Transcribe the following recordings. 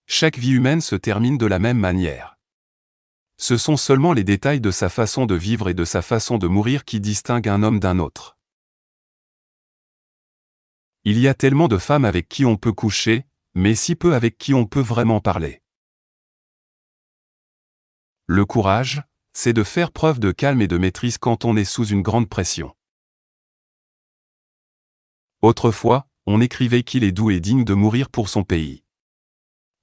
Chaque vie humaine se termine de la même manière. Ce sont seulement les détails de sa façon de vivre et de sa façon de mourir qui distinguent un homme d'un autre. Il y a tellement de femmes avec qui on peut coucher, mais si peu avec qui on peut vraiment parler. Le courage, c'est de faire preuve de calme et de maîtrise quand on est sous une grande pression. Autrefois, on écrivait qu'il est doux et digne de mourir pour son pays.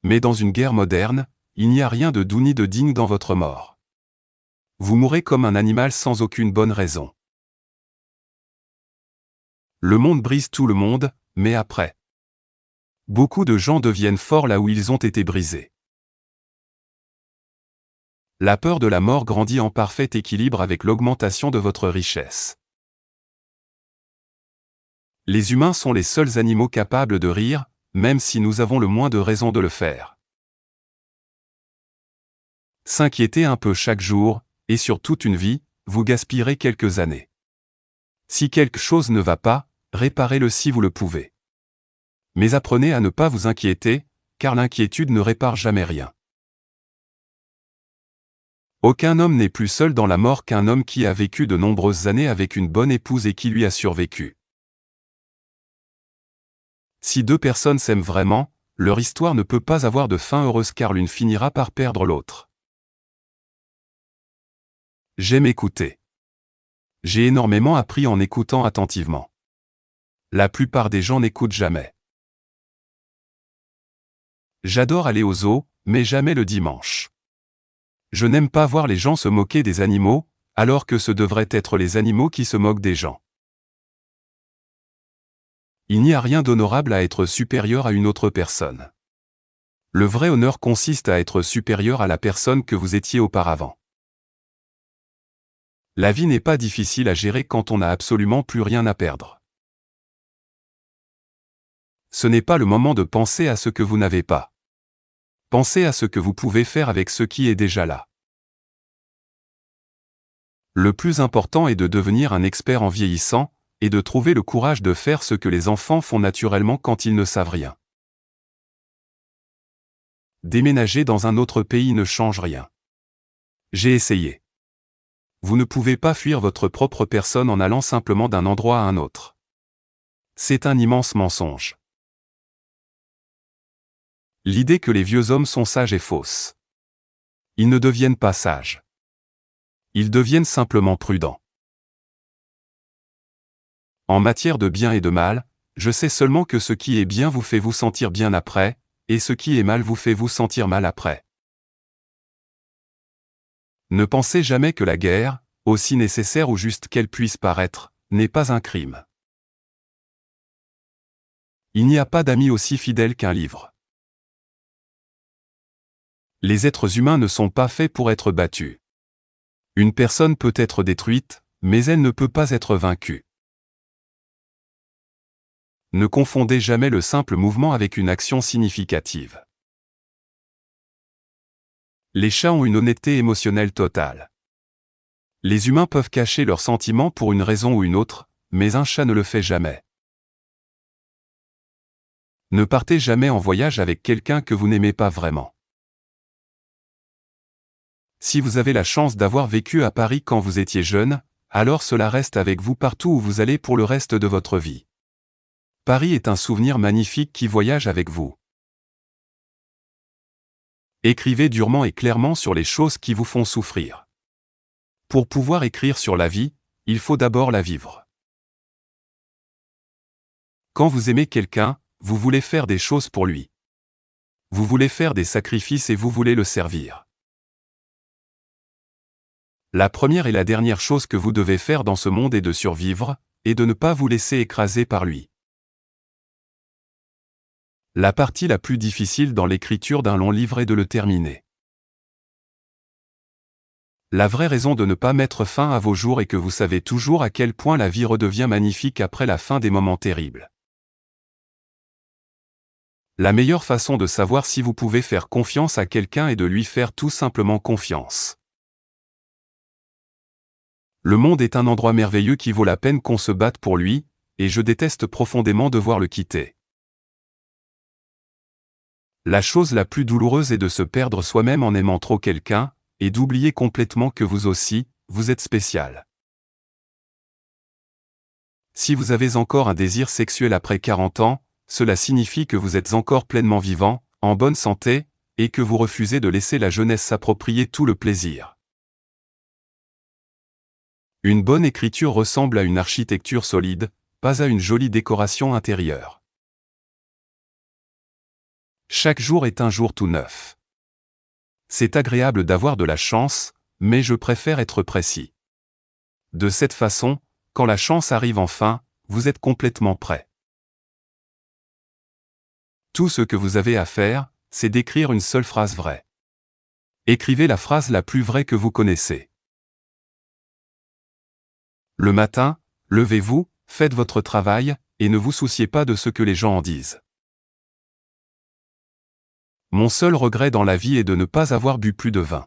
Mais dans une guerre moderne, il n'y a rien de doux ni de digne dans votre mort. Vous mourrez comme un animal sans aucune bonne raison. Le monde brise tout le monde, mais après. Beaucoup de gens deviennent forts là où ils ont été brisés. La peur de la mort grandit en parfait équilibre avec l'augmentation de votre richesse. Les humains sont les seuls animaux capables de rire, même si nous avons le moins de raisons de le faire. S'inquiéter un peu chaque jour, et sur toute une vie, vous gaspillerez quelques années. Si quelque chose ne va pas, réparez-le si vous le pouvez. Mais apprenez à ne pas vous inquiéter, car l'inquiétude ne répare jamais rien. Aucun homme n'est plus seul dans la mort qu'un homme qui a vécu de nombreuses années avec une bonne épouse et qui lui a survécu. Si deux personnes s'aiment vraiment, leur histoire ne peut pas avoir de fin heureuse car l'une finira par perdre l'autre. J'aime écouter. J'ai énormément appris en écoutant attentivement. La plupart des gens n'écoutent jamais. J'adore aller au zoo, mais jamais le dimanche. Je n'aime pas voir les gens se moquer des animaux, alors que ce devraient être les animaux qui se moquent des gens. Il n'y a rien d'honorable à être supérieur à une autre personne. Le vrai honneur consiste à être supérieur à la personne que vous étiez auparavant. La vie n'est pas difficile à gérer quand on n'a absolument plus rien à perdre. Ce n'est pas le moment de penser à ce que vous n'avez pas. Pensez à ce que vous pouvez faire avec ce qui est déjà là. Le plus important est de devenir un expert en vieillissant, et de trouver le courage de faire ce que les enfants font naturellement quand ils ne savent rien. Déménager dans un autre pays ne change rien. J'ai essayé. Vous ne pouvez pas fuir votre propre personne en allant simplement d'un endroit à un autre. C'est un immense mensonge. L'idée que les vieux hommes sont sages est fausse. Ils ne deviennent pas sages. Ils deviennent simplement prudents. En matière de bien et de mal, je sais seulement que ce qui est bien vous fait vous sentir bien après, et ce qui est mal vous fait vous sentir mal après. Ne pensez jamais que la guerre, aussi nécessaire ou juste qu'elle puisse paraître, n'est pas un crime. Il n'y a pas d'ami aussi fidèle qu'un livre. Les êtres humains ne sont pas faits pour être battus. Une personne peut être détruite, mais elle ne peut pas être vaincue. Ne confondez jamais le simple mouvement avec une action significative. Les chats ont une honnêteté émotionnelle totale. Les humains peuvent cacher leurs sentiments pour une raison ou une autre, mais un chat ne le fait jamais. Ne partez jamais en voyage avec quelqu'un que vous n'aimez pas vraiment. Si vous avez la chance d'avoir vécu à Paris quand vous étiez jeune, alors cela reste avec vous partout où vous allez pour le reste de votre vie. Paris est un souvenir magnifique qui voyage avec vous. Écrivez durement et clairement sur les choses qui vous font souffrir. Pour pouvoir écrire sur la vie, il faut d'abord la vivre. Quand vous aimez quelqu'un, vous voulez faire des choses pour lui. Vous voulez faire des sacrifices et vous voulez le servir. La première et la dernière chose que vous devez faire dans ce monde est de survivre, et de ne pas vous laisser écraser par lui. La partie la plus difficile dans l'écriture d'un long livre est de le terminer. La vraie raison de ne pas mettre fin à vos jours est que vous savez toujours à quel point la vie redevient magnifique après la fin des moments terribles. La meilleure façon de savoir si vous pouvez faire confiance à quelqu'un est de lui faire tout simplement confiance. Le monde est un endroit merveilleux qui vaut la peine qu'on se batte pour lui, et je déteste profondément devoir le quitter. La chose la plus douloureuse est de se perdre soi-même en aimant trop quelqu'un, et d'oublier complètement que vous aussi, vous êtes spécial. Si vous avez encore un désir sexuel après 40 ans, cela signifie que vous êtes encore pleinement vivant, en bonne santé, et que vous refusez de laisser la jeunesse s'approprier tout le plaisir. Une bonne écriture ressemble à une architecture solide, pas à une jolie décoration intérieure. Chaque jour est un jour tout neuf. C'est agréable d'avoir de la chance, mais je préfère être précis. De cette façon, quand la chance arrive enfin, vous êtes complètement prêt. Tout ce que vous avez à faire, c'est d'écrire une seule phrase vraie. Écrivez la phrase la plus vraie que vous connaissez. Le matin, levez-vous, faites votre travail, et ne vous souciez pas de ce que les gens en disent. Mon seul regret dans la vie est de ne pas avoir bu plus de vin.